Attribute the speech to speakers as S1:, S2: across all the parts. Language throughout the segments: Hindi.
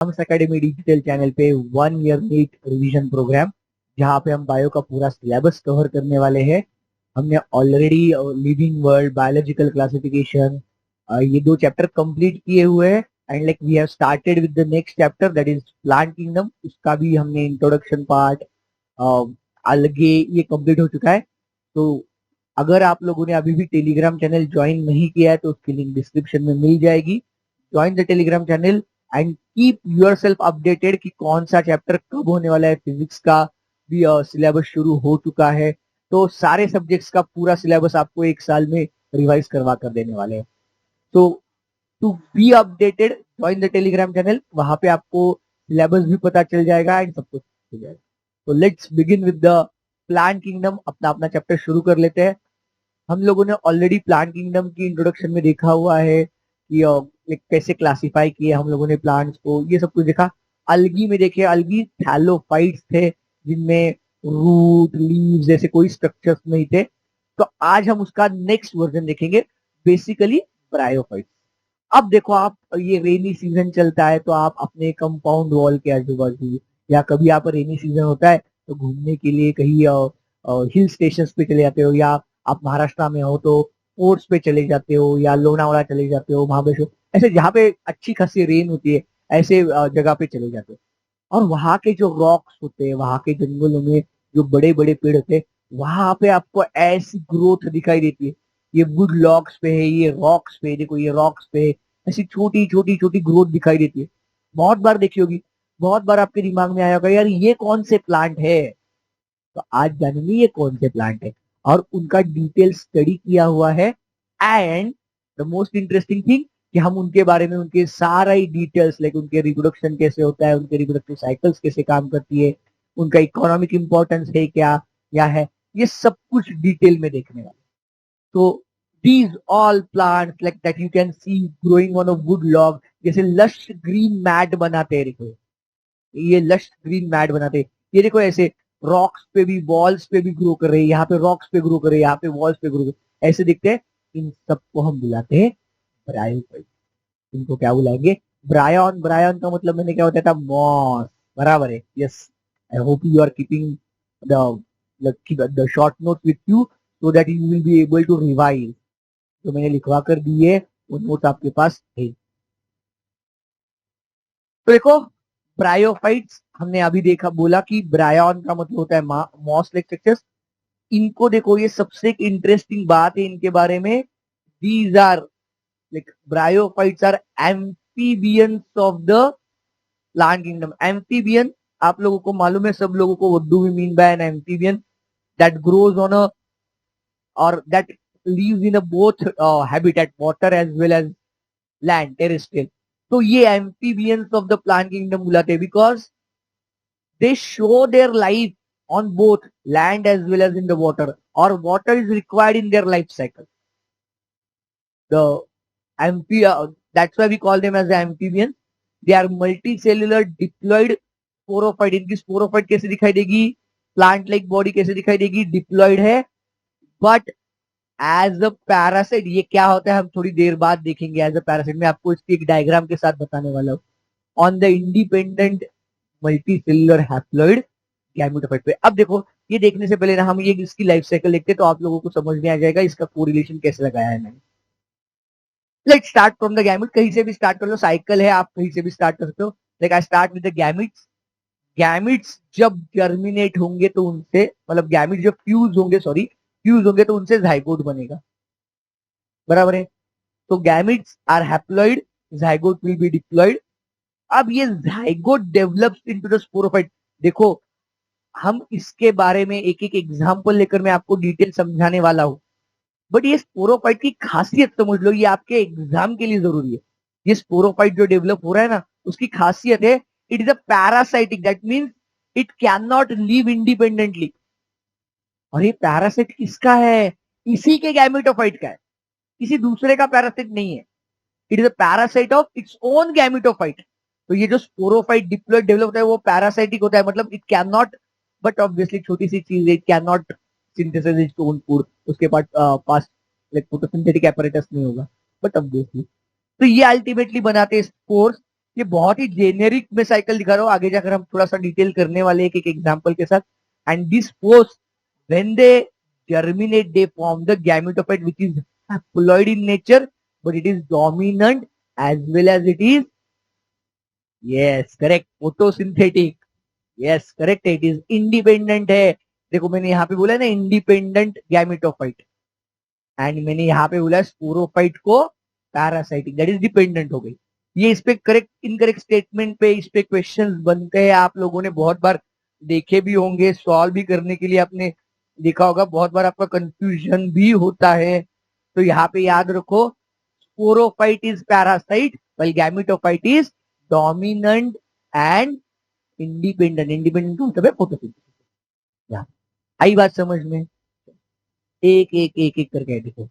S1: आर्म्स एकेडमी डिजिटल चैनल पे 1 ईयर नीट रिवीजन प्रोग्राम, जहाँ पे हम बायो का पूरा सिलेबस कवर करने वाले हैं। हमने already living world, biological classification, ये 2 चैप्टर कंप्लीट किए हुए हैं। And like we have started with the next chapter, that is plant kingdom. उसका भी हमने इंट्रोडक्शन पार्ट, अलगे, ये कंप्लीट हो चुका है। तो अगर आप लोगों ने अभी भी टेलीग्राम चैनल ज्वाइन नहीं किया है तो उसकी लिंक डिस्क्रिप्शन में मिल जाएगी। Join the Telegram channel and keep your self updated कि कौन सा चैप्टर कब होने वाला है। फिजिक्स का भी सिलेबस शुरू हो चुका है, तो सारे सब्जेक्ट्स का पूरा सिलेबस आपको 1 साल में रिवाइज करवा कर देने वाले हैं। तो to be updated, join the Telegram channel, वहां पे आपको सिलेबस भी पता चल जाएगा एंड सब कुछ हो जाएगा। तो let's begin with the plant kingdom. अपना अपना चैप्टर शुरू कर लेते हैं। हम लोगों ने ऑलरेडी प्लांट किंगडम की इंट्रोडक्शन में देखा हुआ है कि कैसे क्लासिफाई किए हम लोगों ने प्लांट्स को, ये सब कुछ देखा। अलगी में देखिए, अलगी थैलोफाइट्स थे जिनमें रूट, लीव्स जैसे कोई स्ट्रक्चर्स नहीं थे। तो आज हम उसका नेक्स्ट वर्जन देखेंगे, बेसिकली ब्रायोफाइट्स। अब देखो आप, ये रेनी सीजन चलता है तो आप अपने कंपाउंड वॉल के आजू बाजू, या कभी आप रेनी सीजन होता है तो घूमने के लिए कहीं हिल स्टेशन पे चले जाते हो, या आप महाराष्ट्र में हो तो फोर्ट्स पे चले जाते हो, या लोनावाला चले जाते हो, महाबलेश्वर, ऐसे जहाँ पे अच्छी खासी रेन होती है, ऐसे जगह पे चले जाते हो। और वहां के जो रॉक्स होते हैं, वहां के जंगलों में जो बड़े बड़े पेड़ होते हैं, वहां पे आपको ऐसी ग्रोथ दिखाई देती है। ये वुड लॉक्स पे है, ये रॉक्स पे, देखो ये रॉक्स पे ऐसी छोटी छोटी छोटी ग्रोथ दिखाई देती है। बहुत बार देखी होगी, बहुत बार आपके दिमाग में आया होगा यार ये कौन से प्लांट है। तो आज जानेंगे ये कौन से प्लांट है और उनका डिटेल स्टडी किया हुआ है। And the most interesting thing कि हम उनके बारे में, उनके सारा ही डिटेल्स, लाइक उनके रिप्रोडक्शन कैसे होता है, उनके रिप्रोडक्टिव साइकिल्स कैसे काम करती है, उनका इकोनॉमिक इंपॉर्टेंस है क्या है, ये सब कुछ डिटेल में देखने वाले। तो these all plants like that you can see growing on a wood log, जैसे लश ग्रीन मैट बनाते हैं, देखो ये लश ग्रीन मैट बनाते हैं। ये देखो ऐसे रॉक्स पे भी, वॉल्स पे भी ग्रो कर रहे हैं, यहाँ पे रॉक्स पे ग्रो कर रहे हैं, यहाँ पे वॉल्स पे ग्रो कर रहे हैं, ऐसे दिखते हैं। इन सबको हम बुलाते हैं ब्रायोफाइट। इनको क्या बुलाएंगे? ब्रायन। ब्रायन का मतलब मैंने क्या होता था? मॉस। बराबर है, yes. I hope you are keeping the short note with you so that you will be able to revise. जो मैंने लिखवा कर दिए वो नोट आपके पास है। तो देखो, ब्रायोफाइट्स हमने अभी देखा, बोला कि ब्रायन का मतलब होता है मॉस लाइक स्ट्रक्चर्स। इनको देखो, ये सबसे एक इंटरेस्टिंग बात है इनके बारे में। These are like bryophytes are amphibians of the plant kingdom. Amphibian आप लोगों को मालूम है, सब लोगों को, what do we mean by an amphibian? That grows on a, और that lives in a both habitat, water as well as land, terrestrial। तो ये amphibians of the plant kingdom बुलाते हैं because they show their life on both land as well as in the water, और water is required in their life cycle. The amphi that's why we call them as amphibians. They are multicellular diploid sporophyte. इनकी स्पोरोफाइट कैसे दिखाई देगी? प्लांट लाइक बॉडी कैसे दिखाई देगी? डिप्लॉयड है, बट एज अ पैरासाइट। ये क्या होता है हम थोड़ी देर बाद देखेंगे। एज अ पैरासाइट मैं आपको इसकी एक डायग्राम के साथ बताने वाला हूँ। On the independent multicellular haploid gametophyte पे। अब देखो, ये देखने से पहले ना हम ये इसकी लाइफ साइकिल देखते तो आप लोगों को समझ में आ जाएगा इसका कोरिलेशन कैसे लगाया है मैंने। Let's start from the gamete. कहीं से भी स्टार्ट कर लो, साइकिल है, आप कहीं से भी स्टार्ट कर सकते हो। Like I start with the gametes. Gametes जब जर्मिनेट होंगे तो उनसे, मतलब गैमिट जब फ्यूज होंगे, सॉरी, फ्यूज होंगे तो उनसे जाइगोट बनेगा। बराबर है। तो gametes are haploid, zygote will be diploid. अब ये zygote develops into the sporophyte. देखो, हम इसके बारे में एक एक एग्जांपल लेकर मैं आपको डिटेल समझाने वाला हूं। बट ये स्पोरोफाइट की खासियत समझ लो, ये आपके एग्जाम के लिए जरूरी है। ये स्पोरोफाइट जो डेवलप हो रहा है ना, उसकी खासियत है, it is a parasitic. That means it can not live independently. और ये पैरासाइट किसका है? इसी के गैमेटोफाइट का है, किसी दूसरे का पैरासाइट नहीं है। It is a parasite of its own gametophyte. तो ये जो स्पोरोफाइट डिप्लॉयड डेवलप होता है वो पैरासाइटिक होता है, मतलब it can not, but obviously छोटी सी चीज है, it can not synthesize its own food. उसके पास लाइक फोटोसिंथेटिक एपरेटस नहीं होगा, बट ऑब्वियसली। तो ये अल्टीमेटली बनाते हैं स्पोर्स। ये बहुत ही जेनेरिक में साइकिल दिखा रहा हूँ, आगे जाकर हम थोड़ा सा डिटेल करने वाले एक एक एग्जाम्पल के साथ। And this post when they germinate they form the gametophyte which is haploid in nature but it is dominant as well as it is yes correct photosynthetic yes correct it is independent है। देखो मैंने यहाँ पे बोला ना इंडिपेंडेंट गैमेटोफाइट एंड मैंने यहाँ पे बोला स्पोरोफाइट को पैरासाइटिक दैट इज डिपेंडेंट हो गई। ये इस पे करेक्ट इनकरेक्ट स्टेटमेंट पे इस पे क्वेश्चंस बनते हैं, आप लोगों ने बहुत बार देखे भी होंगे, सॉल्व भी करने के लिए आपने देखा होगा, बहुत बार आपका कंफ्यूजन भी होता है। तो यहाँ पे याद रखो sporophyte is parasite while gametophyte is dominant and independent. Independent का मतलब है फोटोसिंथेसिस। आई बात समझ में? एक एक एक एक करके देखो।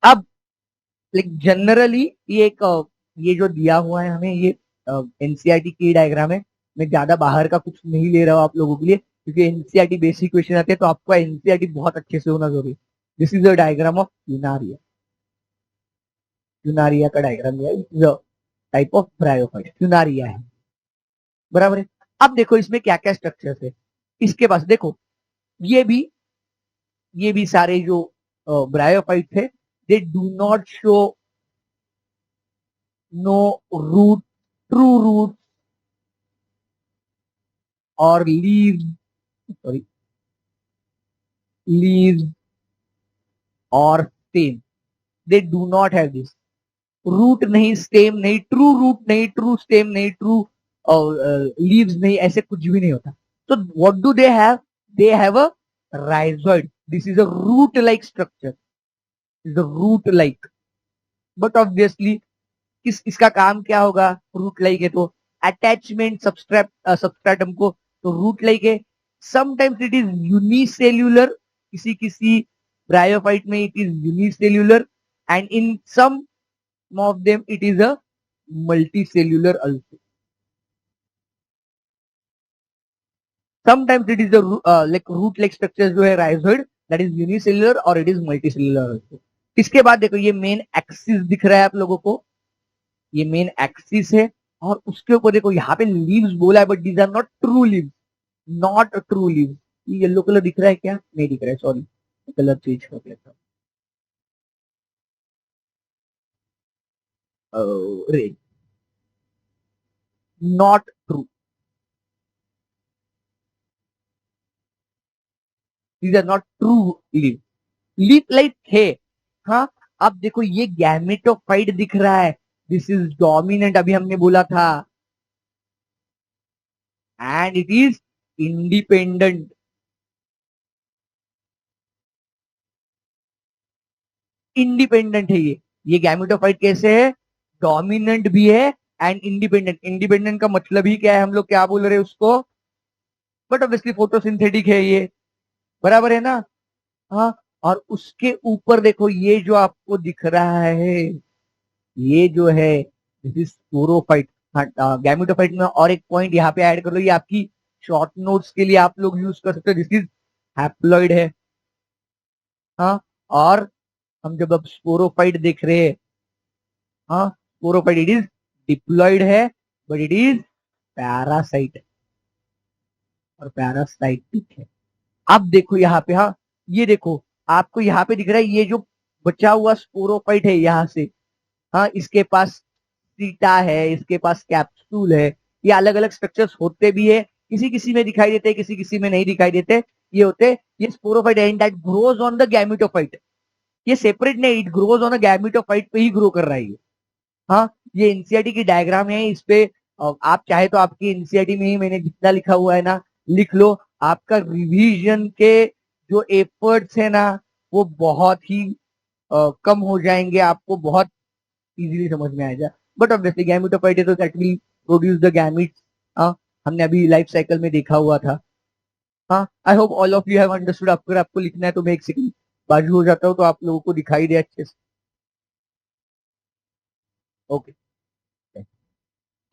S1: अब लाइक जनरली ये एक ये जो दिया हुआ है हमें ये एनसीईआरटी की डायग्राम है। मैं ज्यादा बाहर का कुछ नहीं ले रहा हूँ आप लोगों के लिए क्योंकि एनसीईआरटी बेसिक क्वेश्चन आते हैं तो आपका एनसीईआरटी बहुत अच्छे से होना जरूरी है। This is a diagram of Funaria. Funaria का डायग्राम है, टाइप ऑफ ब्रायोफाइट यूनारिया है, बराबर है। अब देखो इसमें क्या क्या स्ट्रक्चर है इसके पास। देखो ये भी सारे जो ब्रायोफाइट थे they do not show no root true root और लीव्स सॉरी लीव्स और stem. They do not have this root नहीं, स्टेम नहीं, ट्रू रूट नहीं, ट्रू स्टेम नहीं, ट्रू लीव्स नहीं, ऐसे कुछ भी नहीं होता। तो what do they have? They have a rhizoid. This is a root-like structure. Is a root-like. But obviously, इसका काम क्या होगा? root-like है तो attachment substratum को तो root-like है। Sometimes it is unicellular. किसी bryophyte में it is unicellular and in some of them it is a multicellular also. Sometimes it is a like root-like structure जो है rhizoid that is unicellular or it is multicellular also. इसके बाद देखो ये मेन एक्सिस दिख रहा है आप लोगों को, ये मेन एक्सिस है और उसके ऊपर देखो यहाँ पे लीव्स बोला है but these are not true leaves, not true leaves. ये येलो कलर दिख रहा है क्या? नहीं दिख रहा है, सॉरी कलर चेंज कर लेता हूँ। Red, not true, these are not true leaf. Leaf like है, हाँ। अब देखो ये गैमेटोफाइट दिख रहा है, दिस इज डोमिनेंट अभी हमने बोला था and it is independent. Independent है ये गैमेटोफाइट कैसे है? डोमिनेंट भी है एंड इंडिपेंडेंट। इंडिपेंडेंट का मतलब ही क्या है, हम लोग क्या बोल रहे हैं उसको? बट ऑब्वियसली फोटोसिंथेटिक है ये, बराबर है ना? हाँ। और उसके ऊपर देखो ये जो आपको दिख रहा है ये जो है दिस इज स्पोरोफाइट। हाँ गैमेटोफाइट में और एक पॉइंट यहाँ पे ऐड कर लो, ये आपकी शॉर्ट नोट्स के लिए आप लोग यूज कर सकते हो। दिस इज हैप्लॉइड है, हाँ। और हम जब अब स्पोरोफाइट देख रहे हैं, हाँ स्पोरोफाइट इट इज डिप्लॉइड है बट इट इज पैरासाइट और पैरासाइटिक है। अब देखो यहाँ पे, हाँ ये देखो आपको यहाँ पे दिख रहा है ये जो बचा हुआ स्पोरोफाइट है यहाँ से, हाँ इसके पास सीटा है, इसके पास कैप्सूल है। ये अलग अलग स्ट्रक्चर्स होते भी है, किसी किसी में दिखाई देते हैं, किसी किसी में नहीं दिखाई देते। ये होते ये sporophyte and that grows on the gametophyte. ये सेपरेट नहीं, it grows on a gametophyte पे ही ग्रो कर रहा है ये। हाँ ये एनसीईआरटी की डायग्राम है, इस पे आप चाहे तो आपकी एनसीईआरटी में ही मैंने जितना लिखा हुआ है ना लिख लो। आपका रिवीजन के जो एफर्ट्स है ना वो बहुत ही कम हो जाएंगे, आपको बहुत इजीली समझ में आएगा। बट ऑब्वियसली गैमेटोफाइट है तो that will produce the gametes. हाँ हमने अभी लाइफ साइकिल में देखा हुआ था। हाँ I hope all of you have understood. अगर आपको लिखना है तो मैं एक सेकंड बाजू हो जाता हूँ तो आप लोगों को दिखाई दे अच्छे से। ओके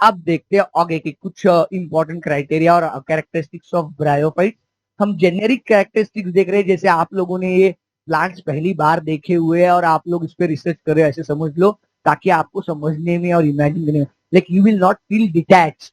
S1: अब देखते हैं आगे के कुछ इंपॉर्टेंट क्राइटेरिया और कैरेक्टरिस्टिक्स ऑफ ब्रायोफाइट। हम जेनेरिक कैरेक्टरिस्टिक्स देख रहे हैं, जैसे आप लोगों ने ये प्लांट्स पहली बार देखे हुए हैं और आप लोग इस पे रिसर्च कर रहे हैं, ऐसे समझ लो ताकि आपको समझने में और इमेजिन करने में। Like you will not feel detach.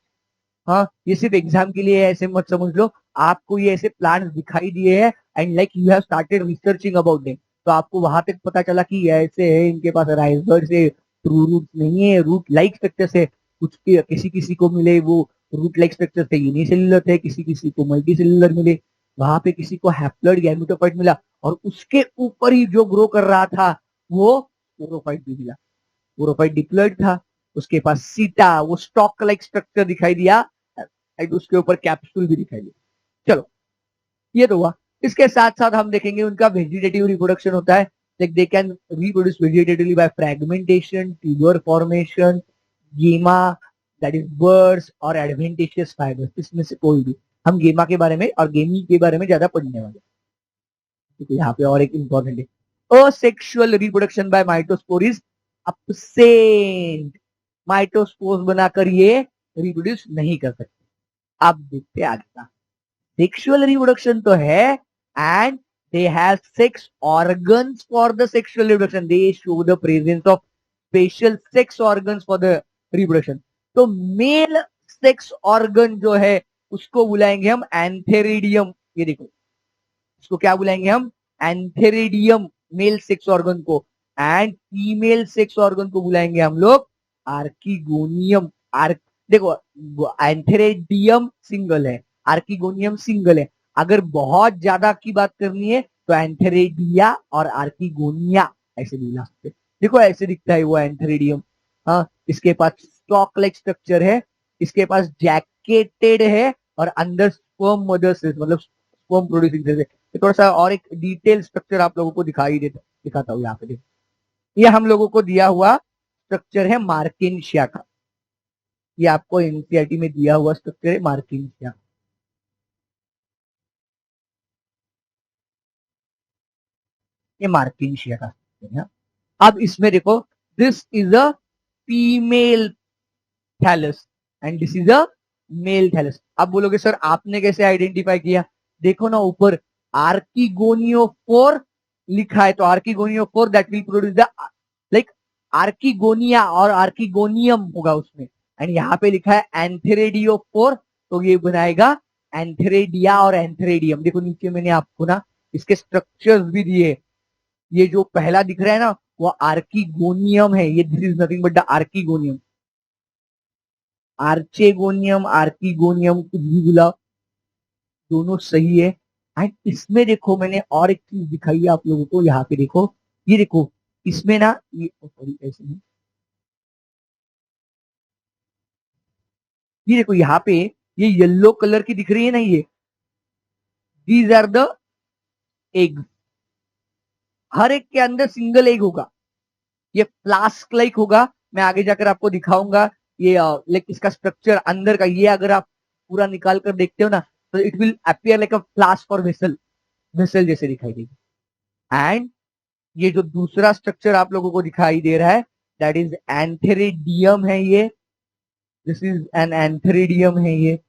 S1: हाँ, ये सिर्फ एग्जाम के लिए है ऐसे मत समझ लो, आपको ये ऐसे प्लान दिखाई दिए हैं and like you have started researching about them, तो आपको वहां तक पता चला कि ये ऐसे है, इनके पास राइसबर्ग से ट्रू रूट नहीं है, रूट लाइक स्ट्रक्चर से, किसी किसी को मिले वो रूट लाइक स्ट्रक्चर से यूनिसेल्युलर थे, किसी किसी को मल्टी सेल्युलर मिले, वहां पे किसी को हैप्लॉइड गैमेटोफाइट मिला, और उसके ऊपर ही जो ग्रो कर रहा था वो स्पोरोफाइट भी मिला। स्पोरोफाइट डिप्लॉइड था, उसके पास सीटा वो स्टॉक लाइक स्ट्रक्चर दिखाई दिया, एंड उसके ऊपर कैप्सूल भी दिखाई दिया। चलो, ये तो हुआ। इसके साथ साथ हम देखेंगे उनका वेजिटेटिव रिप्रोडक्शन होता है, like they can reproduce vegetatively by fragmentation, tuber formation, गेमा, दैट इज बर्ड्स, और एडवेंटिशियस फाइबर्स, इसमें से कोई भी। हम गेमा के बारे में और गेमी के बारे में ज्यादा पढ़ने वाले, ठीक है। यहाँ पे और एक इंपॉर्टेंट है, asexual reproduction by mitospore is absent. Mitospore बनाकर ये रिप्रोड्यूस नहीं कर सकते। अब देखते हैं आगे का। सेक्सुअल रिप्रोडक्शन तो है, and they have sex organs for the sexual reproduction, they show the presence of special sex organs for the reproduction. तो मेल सेक्स ऑर्गन जो है उसको बुलाएंगे हम एंथेरिडियम। ये देखो, इसको क्या बुलाएंगे हम? एंथेरिडियम, मेल सेक्स ऑर्गन को। एंड फीमेल सेक्स ऑर्गन को बुलाएंगे हम लोग आर्किगोनियम। देखो, एंथेरिडियम सिंगल है, आर्किगोनियम सिंगल है। अगर बहुत ज्यादा की बात करनी है तो एंथेरेडिया और आर्किगोनिया ऐसे बुला सकते। देखो ऐसे दिखता है वो एंथेरिडियम। हाँ, इसके पास स्टॉक लाइक स्ट्रक्चर है, इसके पास जैकेटेड है, और अंदर स्पर्म मदर सेल्स, मतलब स्पर्म प्रोड्यूसिंग सेल्स है। थोड़ा सा और एक डिटेल स्ट्रक्चर आप लोगों को दिखाता हूँ यहाँ पे। देखो, ये हम लोगों को दिया हुआ स्ट्रक्चर है मार्किनशिया का। ये आपको एनसीईआरटी में दिया हुआ स्ट्रक्चर है मार्किनशिया। ये मार्किनशिया का स्ट्रक्चर है। अब इसमें देखो, this is a female thallus and this is a male thallus. अब बोलोगे सर आपने कैसे आइडेंटिफाई किया? देखो ना ऊपर आर्किगोनियोफोर लिखा है, तो archegoniophore that will produce the, like archegonia और आर्किगोनियम होगा उसमें, एंड यहाँ पे लिखा है एंथेरेडियोफोर, तो ये बनाएगा एंथेरेडिया और एंथेरेडियम। देखो नीचे मैंने आपको ना इसके स्ट्रक्चर्स भी दिए। ये जो पहला दिख रहा है ना वो आर्किगोनियम है, ये this is nothing but the archegonium. Archegonium, archegonium कुछ भी बुलाओ, दोनों सही है। एंड इसमें देखो मैंने और एक चीज दिखाई है आप लोगों को, यहाँ पे देखो, ये देखो इसमें ना ये सॉरी ऐसे नहीं, ये देखो यहाँ पे ये येलो कलर की दिख रही है ना, ये दीज आर द एग। हर एक के अंदर सिंगल एग होगा, ये फ्लास्क लाइक होगा। मैं आगे जाकर आपको दिखाऊंगा ये, लाइक इसका स्ट्रक्चर अंदर का, ये अगर आप पूरा निकाल कर देखते हो ना तो it will appear like a flask और वेसल, वेसल जैसे दिखाई देगी। एंड ये जो दूसरा स्ट्रक्चर आप लोगों को दिखाई दे रहा है दैट इज एंथेरिडियम है, ये दिस इज एन एंथेरिडियम है ये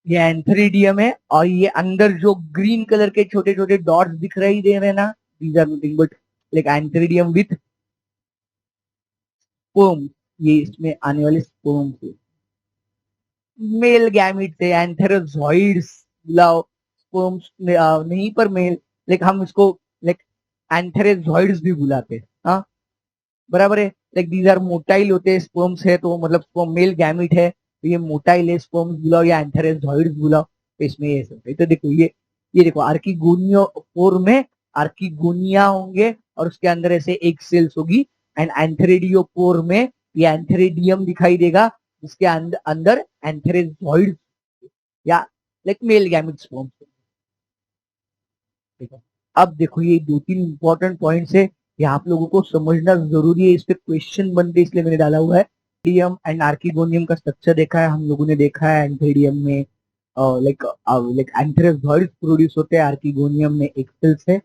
S1: एंथेरिडियम है। और ये अंदर जो ग्रीन कलर के छोटे छोटे डॉट्स दिख रही दे रहे हैं ना, these are nothing but like antheridium with sperm. ये इसमें आने वाले स्पर्म से मेल गैमिट थे, एंथेरोजॉइड्स बुलाओ, स्पर्म्स नहीं पर मेल, लाइक हम इसको लाइक एंथेरोजॉइड्स भी बुलाते हैं। हाँ, बराबर है। लाइक दीज आर मोटाइल होते हैं, स्पर्म्स है तो मतलब स्पर्म मेल गैमिट है तो ये मोटाइल है, स्पर्म्स बुलाओ या एंथेरोजॉइड्स बुलाओ, तो इसमें ये सब है। तो देखो ये देखो आर्किगोनियोफोर में आर्किगोनिया होंगे और उसके अंदर ऐसे एक सेल्स होगी, एंड एंथेरिडियोपोर में ये एंथेरिडियम दिखाई देगा जिसके अंदर एंथेरोजॉइड्स या लाइक मेल गैमिट स्पर्म्स। ठीक है। अब देखो ये दो तीन इंपॉर्टेंट पॉइंट्स है, ये आप लोगों को समझना जरूरी है, इस पे क्वेश्चन बनते इसलिए मैंने डाला हुआ है। एंथेरिडियम एंड आर्किगोनियम का स्ट्रक्चर देखा है हम लोगों ने, देखा है एंथेरिडियम में लाइक लाइक एंथेरोजॉइड्स प्रोड्यूस होते हैं, आर्किगोनियम में एक सेल्स है।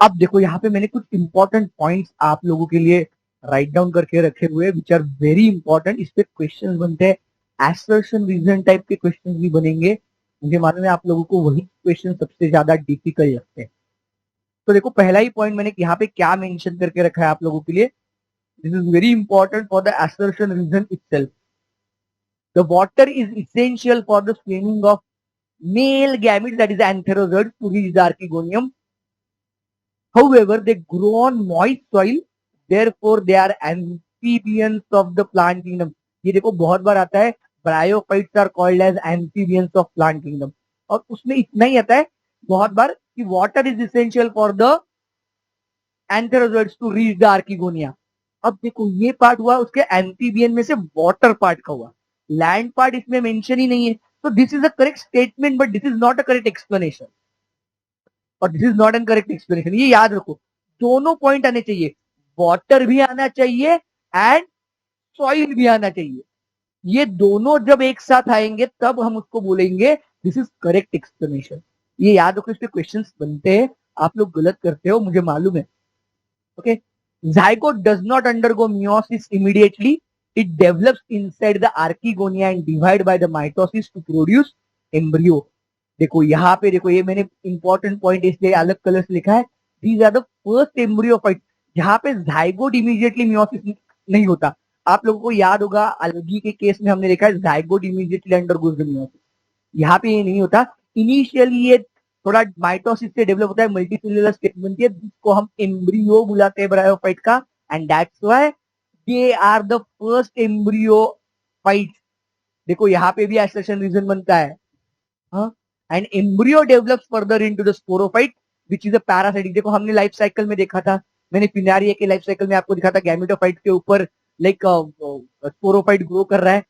S1: अब देखो यहाँ पे मैंने कुछ इंपॉर्टेंट पॉइंट्स आप लोगों के लिए राइट डाउन करके रखे हुए विच आर वेरी इंपॉर्टेंट, इस पे क्वेश्चन बनते हैं, एसर्शन रीजन टाइप के क्वेश्चन भी बनेंगे। मुझे मालूम है आप लोगों को वही क्वेश्चन सबसे ज्यादा डिफिकल्ट लगते हैं। तो देखो पहला ही पॉइंट मैंने यहाँ पे क्या मेंशन करके रखा है आप लोगों के लिए, this is very important for the assertion reason itself. The water is essential for the swimming of male gametes, that is antherozoids, to reach the archegonium. However, they grow on moist soil, therefore they are amphibians of the plant kingdom. ये देखो बहुत बार आता है, bryophytes are called as amphibians of plant kingdom, और उसमें इतना ही आता है बहुत बार कि water is essential for the antherozoids to reach the archegonia. अब देखो ये पार्ट हुआ उसके एम्फीबियन में से वाटर पार्ट का हुआ, लैंड पार्ट इसमें मेंशन ही नहीं है. तो this is a correct statement but this is not a correct explanation, और this is not an correct explanation. ये याद रखो, दोनों पॉइंट आने चाहिए, वाटर भी आना चाहिए एंड सॉइल भी आना चाहिए. ये दोनों जब एक साथ आएंगे तब हम उसको बोलेंगे दिस इज करेक्ट एक्सप्लेनेशन. ये याद रखो, इस पे क्वेश्चंस बनते हैं, आप लोग गलत करते हो मुझे मालूम है. Okay, zygote does not undergo meiosis immediately. It develops inside the archegonia and divide by the mitosis to produce embryo. देखो यहाँ पे देखो, ये मैंने इंपॉर्टेंट पॉइंट इसलिए अलग कलर से लिखा है, दीज आर द फर्स्ट एम्ब्रियोफाइट. यहाँ पे जाइगोट इमीडिएटली मियोसिस नहीं होता. आप लोगों को याद होगा अलगी के केस में हमने देखा है zygote immediately undergoes the meiosis. यहाँ पे ये नहीं होता, इनिशियली ये थोड़ा माइटोसिस से डेवलप होता है, मल्टीसेल्युलर स्टेट बनती है जिसको हम एम्ब्रियो बुलाते हैं ब्रायोफाइट का, and that's why they are the first embryophyte. देखो यहाँ पे भी एसेशन रीजन बनता है. हाँ, and embryo develops further into the sporophyte which is a parasitic. देखो हमने लाइफ साइकिल में देखा था, मैंने फिनारिया के लाइफ साइकिल में आपको दिखा था, गैमेटोफाइट के ऊपर लाइक स्पोरोफाइट ग्रो कर रहा है.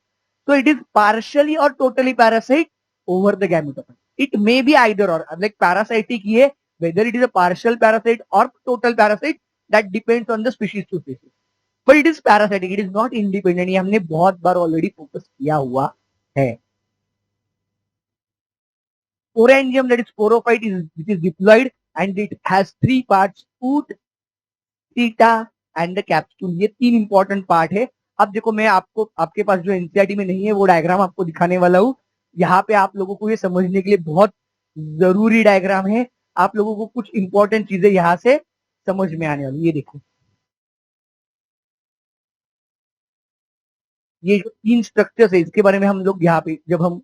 S1: तो इट इज पार्शियली और totally parasite over the gametophyte. It may be either or, like parasitic ये, whether it is a partial parasite or total parasite, that depends on the species to species. But it is parasitic, it is not independent. ये हमने बहुत बार already focus किया हुआ है. Sporangium, that is sporophyte, which is diploid and it has three parts: foot, theta and the capsule. ये तीन important part है. अब देखो मैं आपको, आपके पास जो एनसीईआरटी में नहीं है वो डायग्राम आपको दिखाने वाला हूँ. यहाँ पे आप लोगों को ये समझने के लिए बहुत जरूरी डायग्राम है, आप लोगों को कुछ इंपॉर्टेंट चीजें यहाँ से समझ में आने वाली. ये देखो, ये जो तीन स्ट्रक्चर्स है इसके बारे में हम लोग यहाँ पे जब हम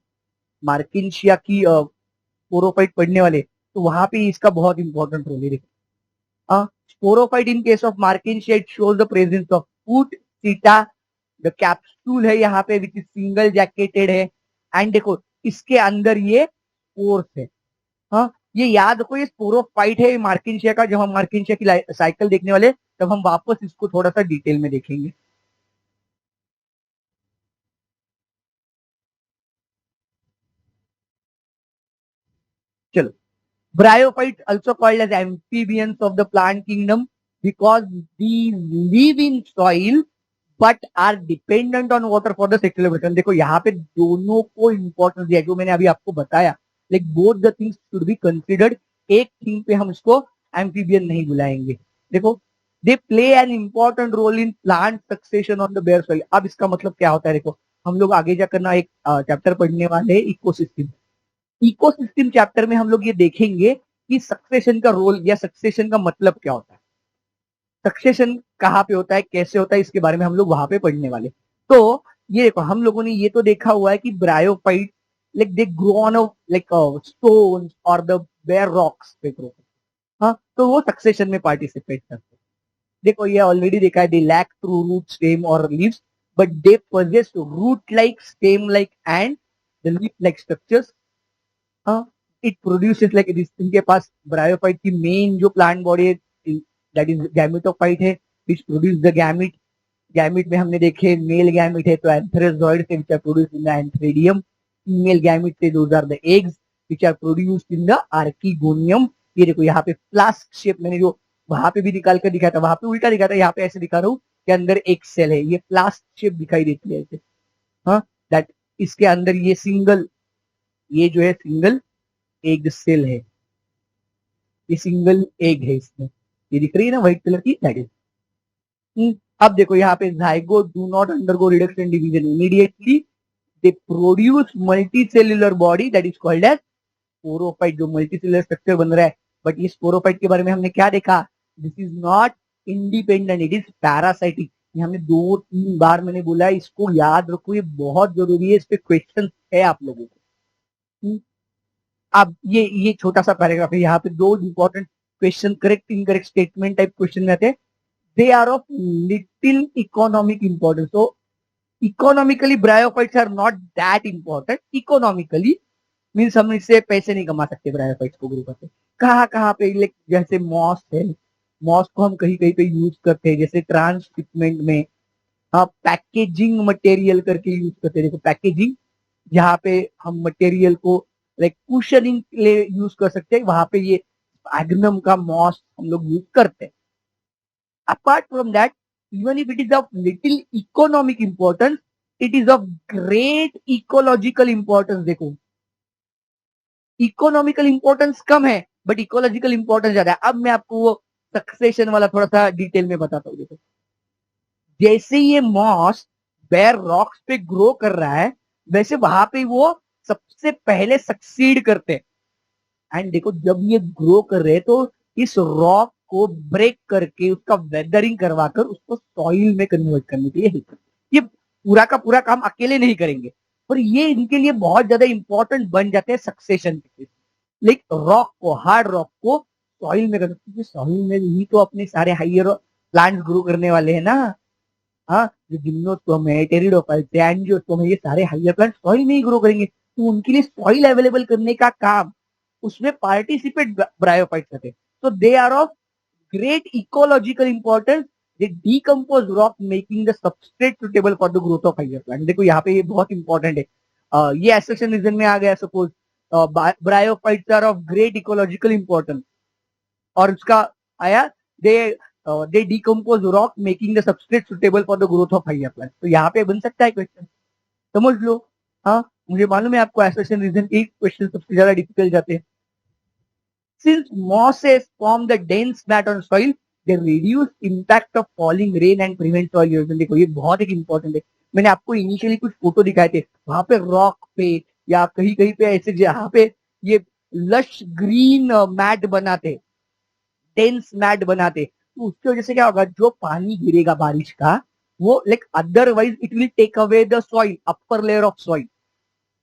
S1: मार्किंशिया की स्पोरोफाइट पढ़ने वाले तो वहां पे इसका बहुत इंपॉर्टेंट रोल है. देखो, sporophyte in case of Marchantia it shows the presence of foot, seta, the capsule है यहाँ पे विच इज सिंगल जैकेटेड है, एंड देखो इसके अंदर ये स्पोर्स है. हाँ, ये याद रखो, ये स्पोरोफाइट है मार्किंशिया का. जब हम मार्किंशिया की साइकिल देखने वाले तब हम वापस इसको थोड़ा सा डिटेल में देखेंगे. चलो, bryophyte also called as amphibians of the plant kingdom because these live in soil but are dependent on water for the sexual reproduction. देखो यहाँ पे दोनों को इंपॉर्टेंस दिया जो मैंने अभी आपको बताया, like both the things should be considered. एक थिंग पे हम इसको एम्फीबियन नहीं बुलाएंगे. देखो, they play an important role in plant succession on the bare soil. अब इसका मतलब क्या होता है, देखो हम लोग आगे जाकर ना एक चैप्टर पढ़ने वाले इकोसिस्टम. इकोसिस्टम चैप्टर में हम लोग ये देखेंगे कि सक्सेशन का रोल या सक्सेशन का मतलब क्या होता है, सक्सेशन कहाँ पे होता है, कैसे होता है, इसके बारे में हम लोग वहां पे पढ़ने वाले. तो ये देखो, हम लोगों ने ये तो देखा हुआ है कि bryophyte like they grow on like stones और द बेयर रॉक्स पे ग्रो. हाँ, तो वो सक्सेशन में पार्टिसिपेट करते हैं. देखो ये ऑलरेडी देखा है, they lack through root, stem और leaves but they possess root like, stem like and the leaf like structures. हाँ, इट प्रोड्यूसेस लाइक, इनके पास ब्रायोफाइट की मेन जो प्लांट बॉडी है दैट इज गैमेटोफाइट है which produce the gamete. Gamete में हमने देखे मेल गैमिट है तो एंथेरोजॉइड से which are produce in the antheridium, female gamete से those are the eggs which are produced in the archegonium. ये देखो यहाँ पे फ्लास्क शेप मैंने जो वहां पे भी निकाल कर दिखा था, वहां पे उल्टा दिखा था, यहाँ पे ऐसे दिखा रहा हूँ कि अंदर एक सेल है, ये फ्लास्क शेप दिखाई देती है ऐसे. हाँ, दैट इसके अंदर ये सिंगल, ये जो है सिंगल एग सेल है, ये सिंगल एग है इसमें, ये दिख रही है ना व्हाइट कलर की, दैट इज. अब देखो यहाँ पे zygote do not undergo reduction division immediately, they produce multicellular body that is called as sporophyte. जो मल्टीसेल्युलर स्ट्रक्चर बन रहा है बट ये स्पोरोफाइट के बारे में हमने क्या देखा, this is not independent, it is parasitic. ये हमने 2-3 बार मैंने बोला, इसको याद रखो, ये बहुत जरूरी है, इस पे क्वेश्चन है आप लोगों को। अब ये छोटा सा पैराग्राफ है, यहाँ पे 2 important question, correct incorrect statement type question में आते हैं। They are of little economic importance. तो economically bryophytes are not that important. Economically means हम इससे पैसे नहीं कमा सकते ब्रायोफाइट्स को ग्रो करके। कहाँ कहाँ पे, जैसे मॉस है, मॉस को हम कहीं कहीं पे यूज करते हैं, जैसे ट्रांसशिपमेंट में। हाँ, पैकेजिंग मटेरियल करके यूज करते हैं। देखो पैकेजिंग, जहाँ पे हम मटेरियल को लाइक कुशनिंग के लिए यूज कर सकते हैं, वहां पे ये एग्नम का मॉस हम लोग यूज करते हैं। Apart from that, even if it is of little economic importance, it is of great ecological importance. देखो इकोनॉमिकल इंपॉर्टेंस कम है बट इकोलॉजिकल इंपॉर्टेंस ज्यादा है। अब मैं आपको वो सक्सेशन वाला थोड़ा सा डिटेल में बताता हूँ। देखो जैसे ये मॉस बेयर रॉक्स पे ग्रो कर रहा है, वैसे वहां पे वो सबसे पहले सक्सीड करते हैं। एंड देखो जब ये ग्रो कर रहे हैं तो इस रॉक को ब्रेक करके उसका वेदरिंग करवाकर उसको सॉइल में कन्वर्ट करने के लिए हेल्प करते हैं। ये पूरा का पूरा काम अकेले नहीं करेंगे, पर ये इनके लिए बहुत ज्यादा इंपॉर्टेंट बन जाते हैं सक्सेशन के। लाइक रॉक को, हार्ड रॉक को सॉइल में करते, क्योंकि सॉइल में ही तो अपने सारे हाइयर प्लांट्स ग्रो करने वाले हैं ना। हाँ, जो जिम्नोस्पर्म है, टेरिडोफाइट्स है, एंजियोस्पर्म है, ये सारे हाइयर प्लांट सॉइल में ही ग्रो करेंगे। तो उनके लिए सॉइल अवेलेबल करने का काम उसमें पार्टिसिपेट ब्रायोफाइट्स करते हैं। तो they are of great ecological importance. They decompose rock making the substrate suitable for the growth of higher plant. देखो यहाँ पे ये बहुत इंपॉर्टेंट है। ये एसेशन रीजन में आ गया। Suppose bryophytes are of great ecological importance, और उसका आया they decompose rock making the substrate suitable for the growth of higher plant. तो यहाँ पे बन सकता है क्वेश्चन, समझ लो। हाँ, मुझे मालूम है आपको एसेशन रीजन के क्वेश्चन सबसे ज्यादा डिफिकल्ट जाते हैं। Since mosses form the dense mat on soil, they reduce impact of falling rain and prevent soil erosion। देखो ये बहुत एक इंपॉर्टेंट है। मैंने आपको इनिशियली कुछ फोटो दिखाए थे, वहां पे रॉक पे या कहीं कहीं पे ऐसे जहाँ पे ये लश ग्रीन मैट बनाते, डेंस मैट बनाते, तो उसकी वजह से क्या होगा, जो पानी गिरेगा बारिश का, वो like otherwise it will take away the soil, upper layer of soil.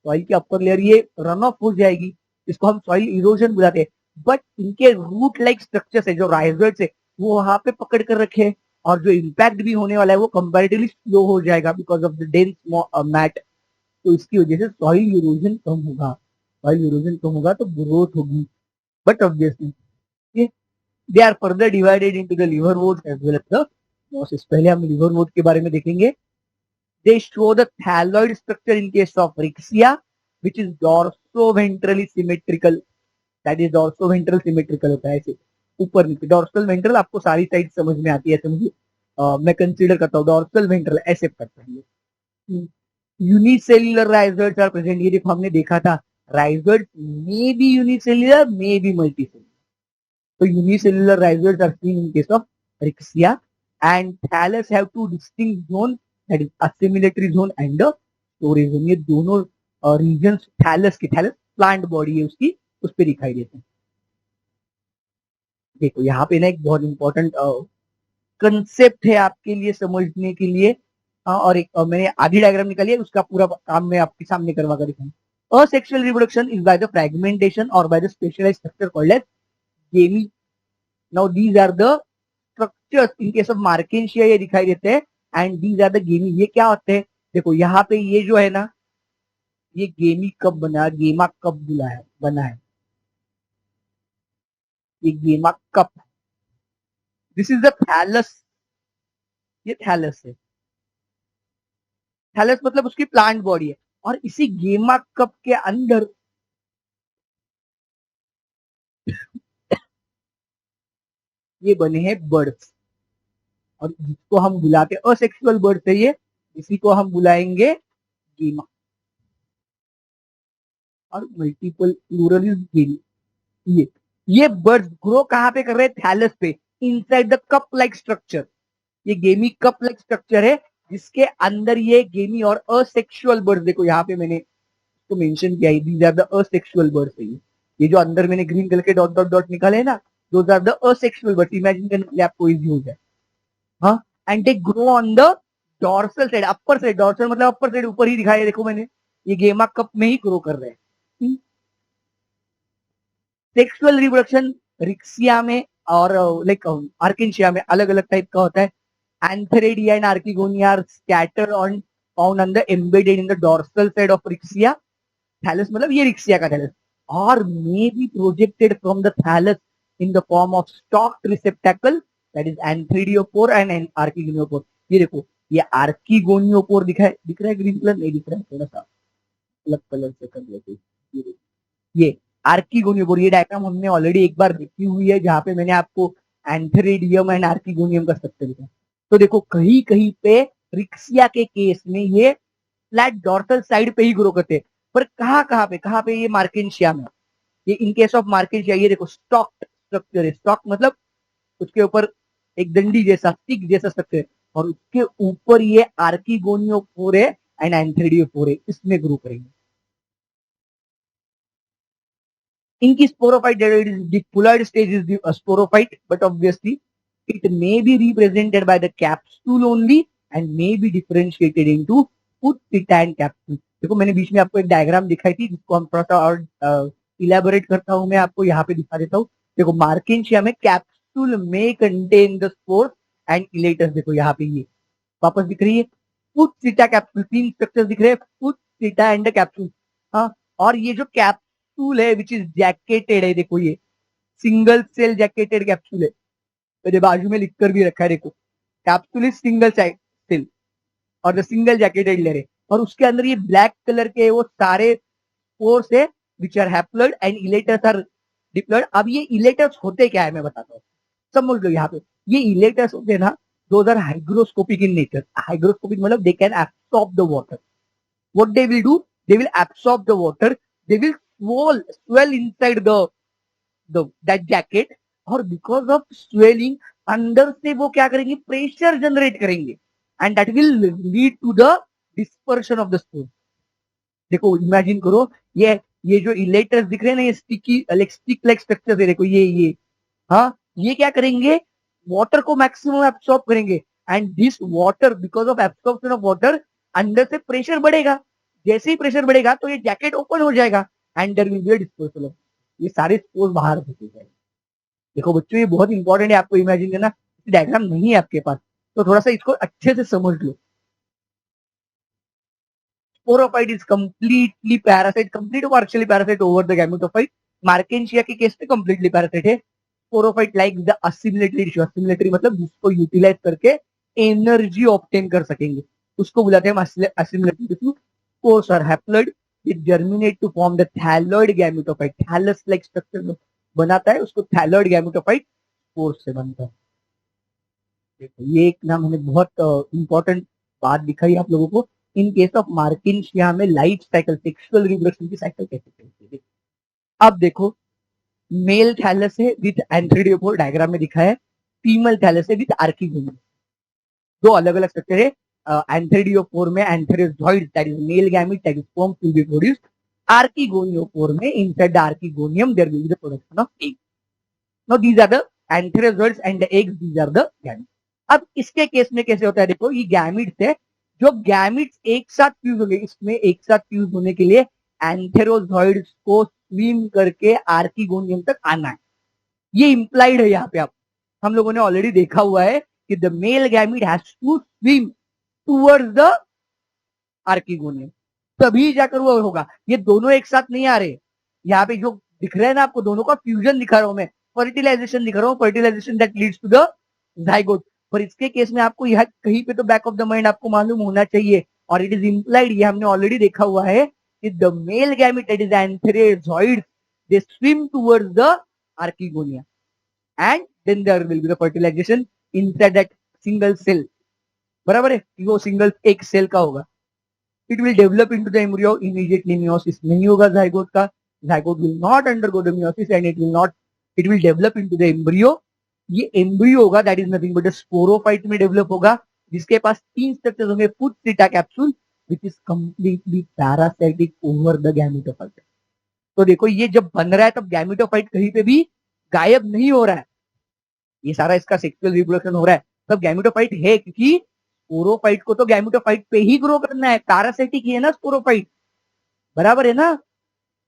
S1: Soil की अपर लेयर ये रन ऑफ हो जाएगी, इसको हम सॉइल इरोजन बुलाते हैं। बट इनके रूट लाइक स्ट्रक्चर है, जो राइजर्स है, वो वहां पे पकड़ कर रखे हैं, और जो इम्पैक्ट भी होने वाला है वो कंपैरेटिवली स्लो हो जाएगा because of the dense mat. तो इसकी वजह से सॉइल इरोजन कम होगा। सॉइल इरोजन कम होगा तो ग्रोथ होगी। बट ऑब्वियसली ये they are further divided into the liverwort as well as the mosses. पहले हम लिवरवुड के बारे में देखेंगे। They show the thalloid structure in case of Rixia, which is dorsoventrally symmetrical. That is dorsoventral symmetrical होता है ऐसे ऊपर नीचे। डॉर्सल वेंट्रल आपको सारी साइड समझ में आती है, ऐसे मुझे मैं कंसीडर करता हूँ डॉर्सल वेंट्रल ऐसे करते हैं। Unicellular rhizoids are present. ये देखो हमने देखा था rhizoids may be unicellular may be multicellular. तो unicellular rhizoids are seen in case of Rixia, and thallus have two distinct zones, that is assimilatory zone and the storage zone। ये दोनों regions thallus की, thallus plant body है उसकी, उस पे दिखाई देते हैं। देखो यहाँ पे ना एक बहुत इंपॉर्टेंट कंसेप्ट है आपके लिए समझने के लिए। और एक मैंने आधी डायग्राम निकाली है, उसका पूरा काम मैं आपके सामने करवा कर दिखाऊंगा। Asexual reproduction is by the fragmentation or by the specialized structure called as gamete। Now these are the structures in case of Markensia ये दिखाई देते हैं, and these are the gamete। ये क्या होते हैं, देखो यहाँ पे ये जो है ना, ये गेमी कब बना, गेमा कब बुला है, बना है, ये gemma cup. This is the thallus, ये थैलस है। थैलस मतलब उसकी प्लांट बॉडी है, और इसी गेमा कप के अंदर ये बने हैं बर्ड्स, और जिसको हम बुलाते हैं असेक्सुअल बर्ड्स है ये, इसी को हम बुलाएंगे गेमा। और मल्टीपल प्लूरल इज गेमी। ये बर्ड्स ग्रो कहां पे कर रहे हैं, थैलस पे, inside the cup like structure. ये गेमी कप लाइक स्ट्रक्चर है जिसके अंदर ये गेमी और असेक्सुअल बर्ड्स, देखो यहाँ पे मैंने इसको मेंशन किया है, these are the asexual buds है। ये जो अंदर मैंने ग्रीन कलर के डॉट डॉट डॉट निकाले हैं ना, those are the asexual buds imagine करने के लिए आपको इजी हो जाए. हाँ, and they grow on the dorsal side, upper side. Dorsal मतलब अपर साइड, ऊपर ही दिखाया देखो मैंने, ये गेमा कप में ही ग्रो कर रहे हैं. सेक्सुअल रिप्रोडक्शन रिक्सिया में और लाइक आर्किनशिया में अलग अलग टाइप का होता है. Antheridia and archegonia are scatter on found on the embedded in the dorsal side of Riccia. Thallus मतलब ये रिक्सिया का थैलस, और may be projected from the thallus in the form of stalked receptacle, that is antheridiophore and archegoniophore. ये देखो, ये आर्किगोनियोपोर दिख रहा है ग्रीन कलर नहीं दिख रहा है, थोड़ा सा अलग कलर से कर लेते. ये आर्किगोनियोपोर, ये डायग्राम हमने ऑलरेडी एक बार देखी हुई है, जहां पे मैंने आपको एंथेरिडियम एंड आर्किगोनियम का स्ट्रक्चर दिखा. तो देखो कहीं कहीं पे रिक्सिया के केस में ये फ्लैट डॉर्सल साइड पे ही ग्रो करते हैं, पर कहाँ पे ये मार्केंशिया में. ये इन केस ऑफ मार्केंशिया ये देखो स्टॉक्ड स्ट्रक्चर है. स्टॉक मतलब उसके ऊपर एक डंडी जैसा, स्टिक जैसा स्ट्रक्चर है, और उसके ऊपर ये आर्किगोनियोपोर है एंड एंथेरिडियोपोर है, इसमें ग्रो करेंगे. इनकी sporophyte, diploid stage is the sporophyte, but obviously it may be represented by the capsule only and may be differentiated into puttita and capsule. देखो मैंने बीच में आपको एक डायग्राम दिखाई थी, जिसको हम थोड़ा सा और इलेबोरेट करता हूं, मैं आपको यहाँ पे दिखा देता हूँ. देखो मार्केंशिया में कैप्सूल में कंटेन द स्पोर एंड इलेटस. देखो यहाँ पे ये वापस दिख रही है पुत्सिटा कैप्सूल, तीन स्ट्रक्चर दिख रहे हैं, पुत्सिटा एंड कैप्सूल. हाँ, और ये जो कैप्सूल है विच इज जैकेटेड है, देखो ये सिंगल सेल जैकेटेड कैप्सूल है, मेरे बाजू में लिखकर भी रखा है. देखो कैप्सूल इज सिंगल सेल और द सिंगल जैकेटेड लेयर है, और उसके अंदर ये ब्लैक कलर के वो सारे स्पोर्स है which are haploid and elaters are diploid. अब ये इलेटर्स होते क्या है मैं बताता हूँ, समझ लो. यहाँ पे ये इलेटर्स होते हैं ना, those are hygroscopic in nature. Hygroscopic मतलब they can absorb the water. What they will do, they will absorb the water, they will swell inside the that jacket, और because of swelling अंदर से वो क्या करेंगे, प्रेशर जनरेट करेंगे, and that will lead to the dispersion of the spore. देखो इमेजिन करो, ये जो इलेटर्स दिख रहे हैं ना, ये स्टिकी स्टिक लाइक स्ट्रक्चर है, देखो ये हाँ, ये क्या करेंगे, वाटर को मैक्सिमम एब्सॉर्ब करेंगे, and this water because of absorption of water अंदर से प्रेशर बढ़ेगा. जैसे ही प्रेशर बढ़ेगा तो ये जैकेट ओपन हो जाएगा and there will be a dispersal of, ये सारे स्पोर्स बाहर फेंके जाएंगे. देखो बच्चों ये बहुत इंपॉर्टेंट है आपको इमेजिन करना. डायग्राम नहीं है आपके पास तो थोड़ा सा इसको अच्छे से समझ लो. Sporophyte is completely parasite, complete or partially parasite over the gametophyte. Markensia के केस में completely parasite है. Sporophyte like the assimilatory tissue. Assimilatory मतलब जिसको यूटिलाइज करके एनर्जी ऑब्टेन कर सकेंगे, उसको बुलाते हैं assimilatory tissue. Spores are haploid. It germinate to form the thalloid gametophyte. Thallus like structure में बनाता है, उसको thalloid gametophyte spores से बनता है. ये एक नाम हमें बहुत इंपॉर्टेंट बात दिखाई आप लोगों को. इन केस ऑफ मार्किंशिया में लाइफ साइकिल, सेक्सुअल रिप्रोडक्शन की साइकिल कैसे चलती है. अब देखो मेल थैलस है विथ एंथ्रीडियोपोर, डायग्राम में दिखा है. फीमेल थैलस है विथ आर्किगोनियम. दो अलग अलग स्ट्रक्चर है. एंथ्रीडियोपोर में antherozoid that is male gamete that is sperm will be produced. Archegoniophore में inside the archegonium there will be the production of egg. Now these are the antherozoids and the eggs, these are the gamete. अब इसके केस में कैसे होता है, देखो ये गैमेट्स है, जो गैमेट्स एक साथ फ्यूज होंगे, इसमें एक साथ फ्यूज होने के लिए एंथेरोजॉइड्स को स्विम करके आर्किगोनियम तक आना है. ये इंप्लाइड है यहाँ पे. आप हम लोगों ने ऑलरेडी देखा हुआ है कि the male gamete has to swim towards the archegonium, तभी जाकर वो होगा. ये दोनों एक साथ नहीं आ रहे. यहाँ पे जो दिख रहा है ना आपको, दोनों का फ्यूजन दिखा रहा हूं मैं, फर्टिलाइजेशन दिखा रहा हूँ, fertilization that leads to the zygote. पर इसके केस में आपको यह कहीं पे तो बैक ऑफ द माइंड आपको मालूम होना चाहिए, और इट इज इंप्लाइड, ये हमने ऑलरेडी देखा हुआ है कि the male gamete that is antherozoid they swim towards the archegonia and then there will be the fertilization inside that single cell. बराबर है, वो सिंगल एक सेल का होगा. It will develop into the embryo. Immediately meiosis नहीं होगा जाइगोट का. Zygote will not undergo the meiosis and it will develop into the embryo. ये एम्ब्रियो होगा that is nothing but sporophyte में डेवलप होगा, जिसके पास तीन स्ट्रक्चर्स होंगे. Foot seta capsule which is completely parasitic over the gametophyte. तो देखो ये जब बन रहा है तब गैमेटोफाइट कहीं पे भी गायब नहीं हो रहा है, ये सारा इसका सेक्सुअल रिप्रोडक्शन हो रहा है, तब गैमेटोफाइट है, क्योंकि स्पोरोफाइट को तो गैमेटोफाइट पे ही ग्रो करना है, पैरासिटिक ही है ना स्पोरोफाइट, बराबर है ना।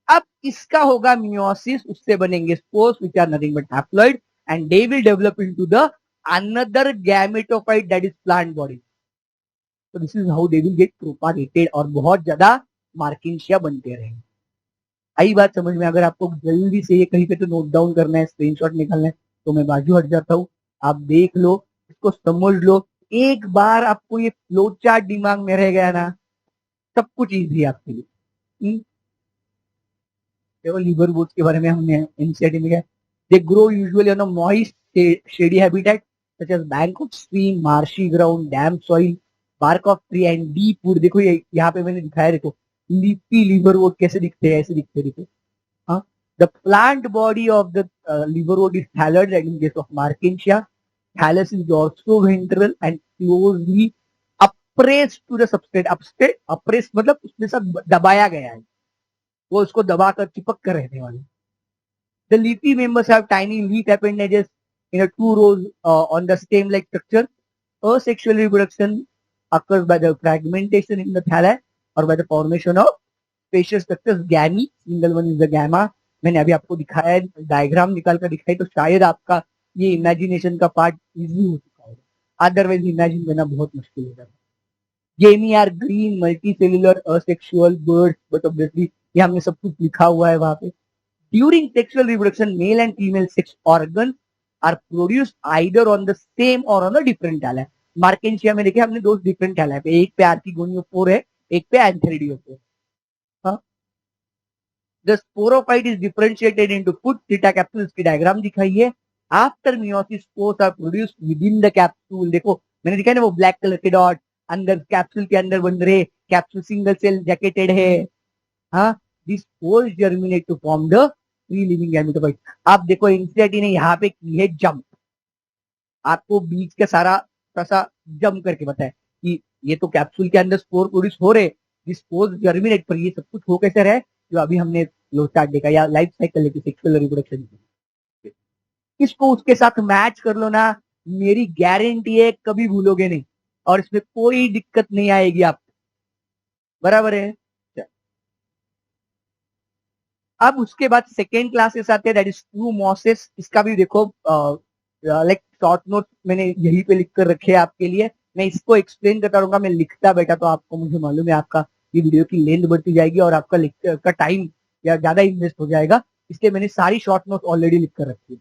S1: अब इसका होगा मियोसिस, उससे बनेंगे spores which are nothing but haploid and they will develop into the another gametophyte that is plant body. तो this is how they will get propagated और बहुत ज्यादा मार्किंशिया बनते रहेंगे। आई बात समझ में? अगर आपको जल्दी से ये कहीं पे तो नोट डाउन करना है, स्क्रीनशॉट निकालना है, तो मैं बाजू हट जाता हूँ, आप देख लो, इसको समझ लो। एक बार आपको ये फ्लो चार्ट दिमाग में रह गया ना, सब कुछ इजी है आपके लिए। देखो लीवर वुड्स के बारे में हमने एनसीईआरटी में क्या, they grow usually on a moist shady habitat such as bank of stream, marshy ground, damp soil, bark of tree and deep wood. देखो ये यहाँ पे मैंने दिखाया, देखो लीफी लीवर वुड कैसे दिखते हैं, ऐसे दिखते हैं, देखो। हाँ, the plant body of the liverwort is thallus, and in case of Markensia, thallus is dorsoventral and closely appressed to the substrate. Appressed मतलब उसके साथ दबाया गया है, वो उसको दबाकर चिपक कर रहने वाले। The leafy members have tiny leaf appendages in a two rows on the stem-like structure. Asexual reproduction occurs by the fragmentation in the thalli or by the formation of special structures. Gemmae, single one is the gemma. मैंने अभी आपको दिखाया है, डायग्राम निकाल कर दिखाई, तो शायद आपका ये इमेजिनेशन का पार्ट इजी हो चुका होगा, अदरवाइज इमेजिन करना बहुत मुश्किल हो जाता है। Gemmae are green multi cellular asexual buds, but obviously ये हमने सब कुछ लिखा हुआ है वहां पे। During sexual reproduction male and female sex organ are produced either on the same और on a different thalli. Marchantia में देखिए हमने दो डिफरेंट टैला पे, एक पे आर्किगोनियोफोर है, एक पे antheridiophore. The sporophyte is differentiated into foot theta capsules की डायग्राम दिखाई है। After meiosis spores are produced within the capsule. देखो मैंने दिखाया ना वो ब्लैक कलर के डॉट अंदर कैप्सूल के अंदर बन रहे, कैप्सूल सिंगल सेल जैकेटेड है। हाँ, this spores germinate to form the free living gametophyte. आप देखो एनसीईआरटी ने यहाँ पे की है जंप, आपको बीच का सारा सा जंप करके बताया कि ये तो कैप्सूल के अंदर स्पोर प्रोड्यूस हो रहे, दिस स्पोर जर्मिनेट, पर ये सब कुछ हो कैसे रहे, जो अभी हमने लो चार्ट देखा या लाइफ साइकिल लेके सेक्सुअल रिप्रोडक्शन। इसको उसके साथ मैच कर लो ना, मेरी गारंटी है कभी भूलोगे नहीं और इसमें कोई दिक्कत नहीं आएगी आपको, बराबर है। अब उसके बाद सेकेंड क्लासेस आते हैं, दैट इज ट्रू मॉसेस। इसका भी देखो लाइक शॉर्ट नोट मैंने यहीं पे लिख कर रखे हैं आपके लिए, मैं इसको एक्सप्लेन करता रहूंगा। मैं लिखता बैठा तो आपको, मुझे मालूम है आपका ये वीडियो की लेंथ बढ़ती जाएगी और आपका का टाइम या ज्यादा इन्वेस्ट हो जाएगा, इसलिए मैंने सारी शॉर्ट नोट ऑलरेडी लिख कर रखी है।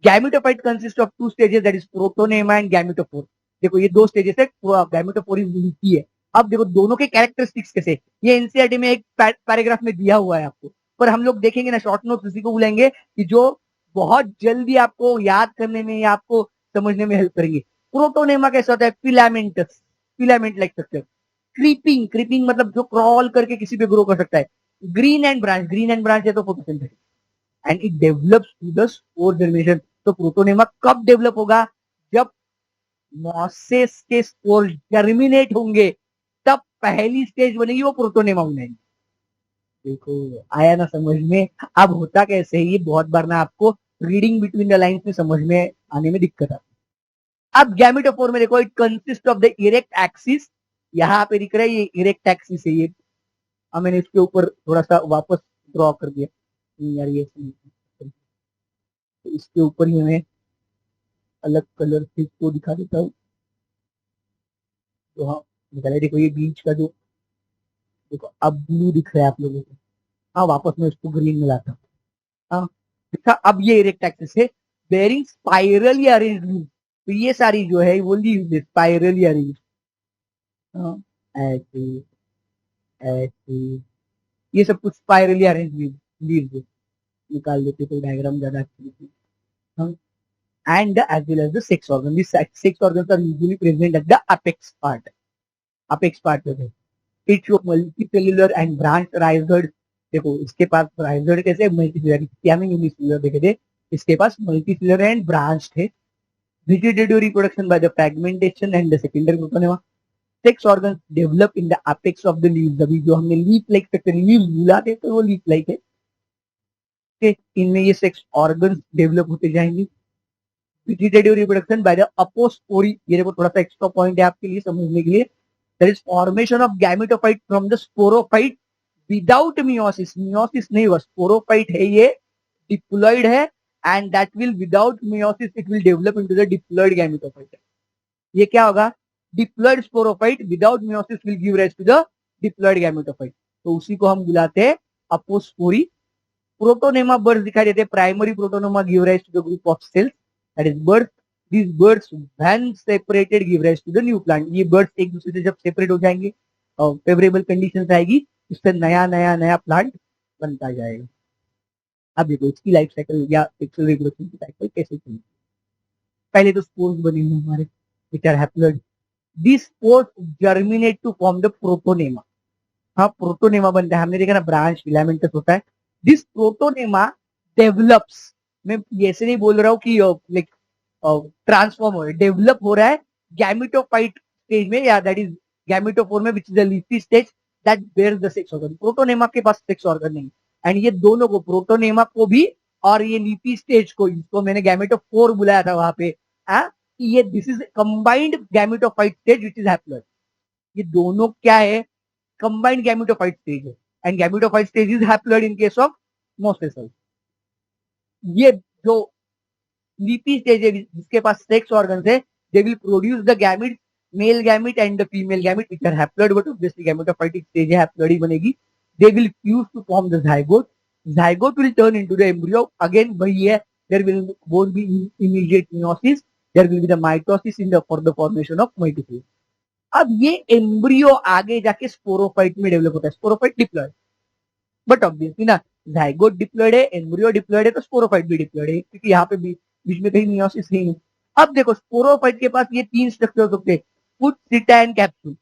S1: Gametophyte consist of two stages, that is protonema and gametophore. देखो ये दो स्टेजेस है, गैमेटोफोर इज लीफी है। अब देखो दोनों के कैरेक्टरिस्टिक्स कैसे, ये एनसीईआरटी में एक पैराग्राफ में दिया हुआ है आपको, पर हम लोग देखेंगे ना शॉर्ट नोट उसी को बुलाएंगे कि जो बहुत जल्दी आपको याद करने में या आपको समझने में हेल्प करेंगे। प्रोटोनेमा कैसा होता है, filamentous, filament like structure. Creeping, creeping मतलब जो क्रॉल करके किसी पे ग्रो कर सकता है। Green and branch, green and branch है तो photosynthesis and it develops to the spore generation. तो प्रोटोनेमा कब डेवलप होगा, जब मॉसेस के स्पोर जर्मिनेट होंगे, तब पहली स्टेज बनेगी, वो प्रोटोनेमा बनेगी। देखो आया ना समझ में? अब होता कैसे है, ये बहुत बार ना आपको रीडिंग बिटवीन द लाइंस में समझ में आने में दिक्कत आती है। अब गैमेटोफोर में देखो, it consist of the erect axis, यहाँ पे दिख रहा है ये इरेक्ट एक्सिस है ये। अब मैंने इसके ऊपर थोड़ा सा वापस ड्रॉ कर दिया यार, ये तो इसके ऊपर ही मैं अलग कलर से इसको दिखा देता हूँ। तो हाँ निकाला, देखो ये बीच का जो, देखो अब ब्लू दिख रहा है आप लोगों को। हाँ वापस मैं उसको ग्रीन में लाता हूँ। हाँ देखा, अब ये इरेक्ट एक्सिस है, बेरिंग स्पाइरली अरेंज लीव। तो ये सारी जो है वो लीव स्पाइरली अरेंज। हाँ ऐसे ऐसे, ये सब कुछ स्पाइरली अरेंज लीव निकाल देते तो डायग्राम ज्यादा अच्छी दिखती। हाँ, and as well as the sex organ. These sex organs are usually present at the apex part. Apex part जो है, it show multicellular and branch rhizoid। देखो इसके पास rhizoid कैसे मल्टीसेलुलर, क्या में यूनिसेलुलर देखे थे, इसके पास मल्टीसेलुलर एंड ब्रांच थे। Vegetative reproduction by the fragmentation and the secondary protonema. Sex organs develop in the apex of the leaves। अभी जो हमने leaf like सेक्शन लीव बुलाते तो वो leaf like है, ओके, इनमें ये सेक्स ऑर्गन्स डेवलप होते जाएंगे। वेजिटेटिव रिप्रोडक्शन बाय द अपोस्पोरी, ये देखो थोड़ा सा एक्स्ट्रा पॉइंट है आपके लिए समझने के लिए। That is formation of gametophyte from the sporophyte without meiosis, meiosis नहीं हुआ, स्पोरोफाइट है ये, डिप्लॉइड है, and that will without meiosis it will develop into the diploid gametophyte. ये क्या होगा, diploid sporophyte without meiosis will give rise to the diploid gametophyte, तो उसी को हम बुलाते हैं अपोस्पोरी। प्रोटोनेमा बर्ड्स दिखाई देते हैं, primary protonema give rise to the group of cells, that is buds. these birds when separated give rise to the new plant, ये birds एक दूसरे से जब सेपरेट हो जाएंगे और फेवरेबल कंडीशंस आएगी, इससे नया नया नया प्लांट बनता जाएगा। अब देखो इसकी लाइफ साइकिल या सेक्सुअल रिप्रोडक्शन की साइकिल कैसे चलती है। पहले तो स्पोर्स बने हुए हमारे which are haploid, these spores germinate to form the protonema। हाँ प्रोटोनेमा बनता है, हमने देखा ना ब्रांच फिलामेंटस होता है। दिस प्रोटोनेमा डेवलप्स, मैं ऐसे नहीं बोल रहा हूँ कि लाइक ट्रांसफॉर्म हो रहा है, डेवलप हो रहा है गैमेटोफाइट स्टेज में, या दैट इज गैमेटोफोर में, which is the leafy stage that bears the sex organ. Protonema के पास सेक्स ऑर्गन नहीं, एंड ये दोनों को, प्रोटोनेमा को भी और ये लीफी स्टेज को, इसको मैंने गैमेटोफोर बुलाया था वहां पे, ये this is combined gametophyte stage which is haploid. ये दोनों क्या है, कंबाइंड गैमेटोफाइट स्टेज है, and gametophyte stage is haploid in case of Moses. ये जो लीपी स्टेज है जिसके पास सेक्स ऑर्गन्स है, they will produce the gamete, male gamete and the female gamete which are haploid, but obviously gametophytic stage है, हैप्लॉइड ही बनेगी। They will fuse to form the zygote, zygote will turn into the embryo, again वही है, there will both be immediate meiosis, there will be the mitosis in the for the formation of mitosis. अब ये एम्ब्रियो आगे जाके स्पोरोफाइट में डेवलप होता है, स्पोरोफाइट डिप्लॉयड, बट ऑब्वियसली ना जाइगोट डिप्लॉयड है, एम्ब्रियो डिप्लॉयड है, तो स्पोरोफाइट भी डिप्लॉयड है, क्योंकि यहाँ पे भी बीच में कहीं मियोसिस है नहीं। अब देखो स्पोरोफाइट के पास ये तीन स्ट्रक्चर होते हैं, फुट, सीटा एंड कैप्सूल।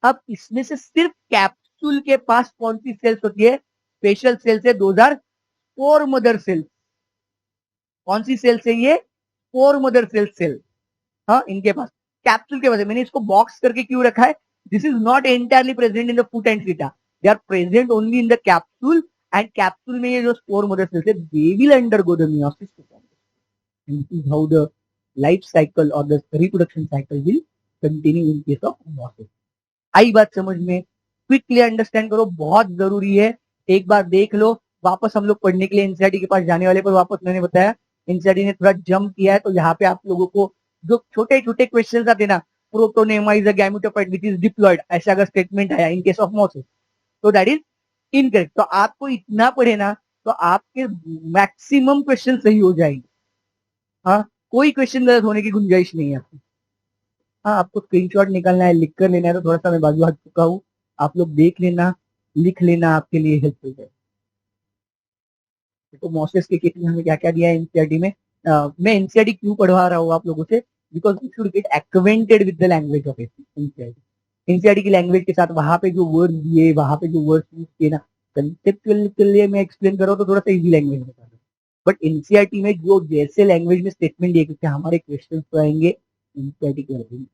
S1: अब इसमें से सिर्फ कैप्सूल के पास कौन सी सेल्स होती है, स्पेशल सेल्स है, 2004 मदर सेल्स। कौन सी सेल्स है ये, 4 मदर सेल। हाँ इनके पास, कैप्सूल के पास, मैंने इसको बॉक्स करके क्यों रखा है, this is not entirely present in the foot and seta, they are present only in the capsule, and capsule में ये जो स्पोर मदर सेल्स है, they will undergo the meiosis to form, and this is how the life cycle or the reproduction cycle will continue in case of meiosis। आई बात समझ में, क्विकली अंडरस्टैंड करो, बहुत जरूरी है, एक बार देख लो, वापस हम लोग पढ़ने के लिए एनसीईआरटी के पास जाने वाले, पर वापस मैंने बताया एनसीईआरटी ने थोड़ा जंप किया है, तो यहाँ पे आप लोगों को जो छोटे छोटे क्वेश्चन आते ना, protonema is a gametophyte which is diploid, ऐसा अगर स्टेटमेंट आया इन केस ऑफ मोसिस, तो दैट इज इनकरेक्ट। तो आपको इतना पढ़े ना, तो आपके मैक्सिमम क्वेश्चन सही हो जाएंगे। हाँ कोई क्वेश्चन गलत होने की गुंजाइश नहीं है आपकी। हाँ आपको स्क्रीनशॉट निकालना है, लिख कर लेना है, तो थोड़ा सा मैं बाजू हट चुका हूँ, आप लोग देख लेना, लिख लेना, आपके लिए हेल्पफुल है। तो मोसेस के केस में हमें क्या क्या दिया है एनसीईआरटी में, मैं एनसीईआरटी क्यों पढ़वा रहा हूँ आप लोगों से, because you should get acquainted with the language of NCERT. NCERT की लैंग्वेज के साथ वहां पे जो वर्ड दिए, वहां पे जो वर्ड यूज किए ना, कंसेप्चुअल के लिए मैं एक्सप्लेन कर रहा हूँ तो थोड़ा सा इजी लैंग्वेज में कर रहा हूँ, बट एनसीईआरटी में जो जैसे लैंग्वेज में स्टेटमेंट दिए, क्योंकि हमारे क्वेश्चन तो आएंगे एनसीईआरटी के,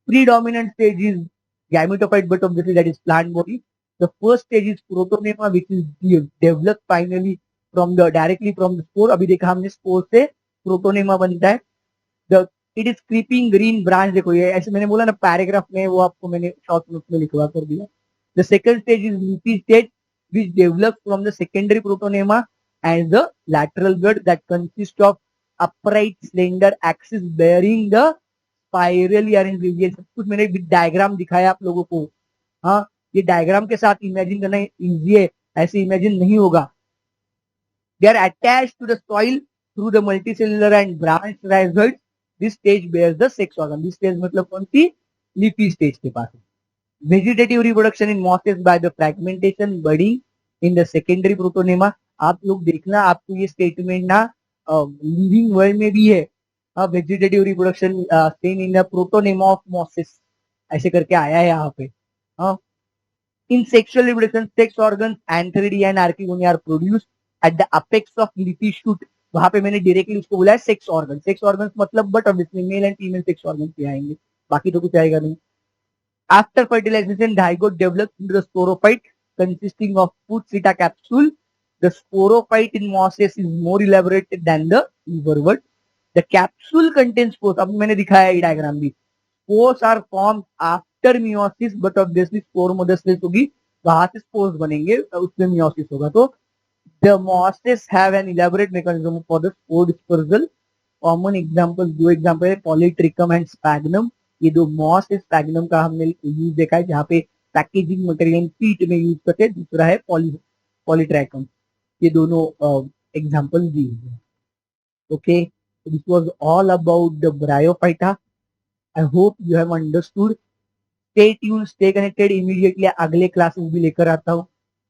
S1: predominant stage is gametophyte, but obviously that is plant body. The first stage is protonema, which is developed finally from the directly from the spore। अभी देखा हमने स्पोर से प्रोटोनेमा बनता है। The it is creeping green branch, देखो ये ऐसे मैंने बोला ना पैराग्राफ में, वो आपको मैंने शॉर्ट नोट में लिखवा कर दिया। The second stage is leafy stage, which develops from the secondary protonema and the lateral bud that consists of upright slender axis bearing the spirally arrange लीजिए, सब कुछ मैंने डायग्राम दिखाया आप लोगों को। हाँ ये डायग्राम के साथ इमेजिन करना इजी है, ऐसे इमेजिन नहीं होगा। They are attached to the soil through the multicellular and branch rhizoid, this stage bears the sex organ. This stage मतलब कौन सी, लीफी स्टेज के पास। Vegetative reproduction in mosses by the fragmentation budding in the secondary protonema. आप लोग देखना, आपको ये स्टेटमेंट ना लिविंग वर्ल्ड में भी है, vegetative reproduction same in the protonema of mosses, ऐसे करके आया है यहाँ पे। हाँ in sexual reproduction sex organs antheridia and archegonia are produced at the apex of leafy shoot. वहां पे मैंने डायरेक्टली उसको बोला है सेक्स ऑर्गन, सेक्स ऑर्गन्स मतलब, but obviously male and female sex organ पे आएंगे, बाकी तो कुछ आएगा नहीं। After fertilization, zygote develops into the sporophyte consisting of foot seta capsule. The sporophyte in mosses is more elaborated than the liverwort. The capsule contains spores. अब मैंने दिखाया ये डायग्राम भी. Spores are formed after meiosis, but obviously spore मध्ये स्पेस होगी, वहां से spores बनेंगे, उसमें meiosis होगा. तो the mosses have an elaborate mechanism for the spore dispersal. Common example, दो एग्जाम्पल है पॉलीट्रिकम एंड स्पैग्नम. ये दो मॉस स्पैग्नम का हमने यूज देखा है, जहाँ पे पैकेजिंग मटेरियल पीट में यूज करते हैं. दूसरा है पॉलीट्रैकम. ये दोनों एग्जाम्पल दिए हैं. Okay, this was all about the bryophyta. I hope you have understood. Stay tune, stay connected. Immediately अगले क्लासेस भी लेकर आता हूँ.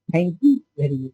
S1: Thank you very much.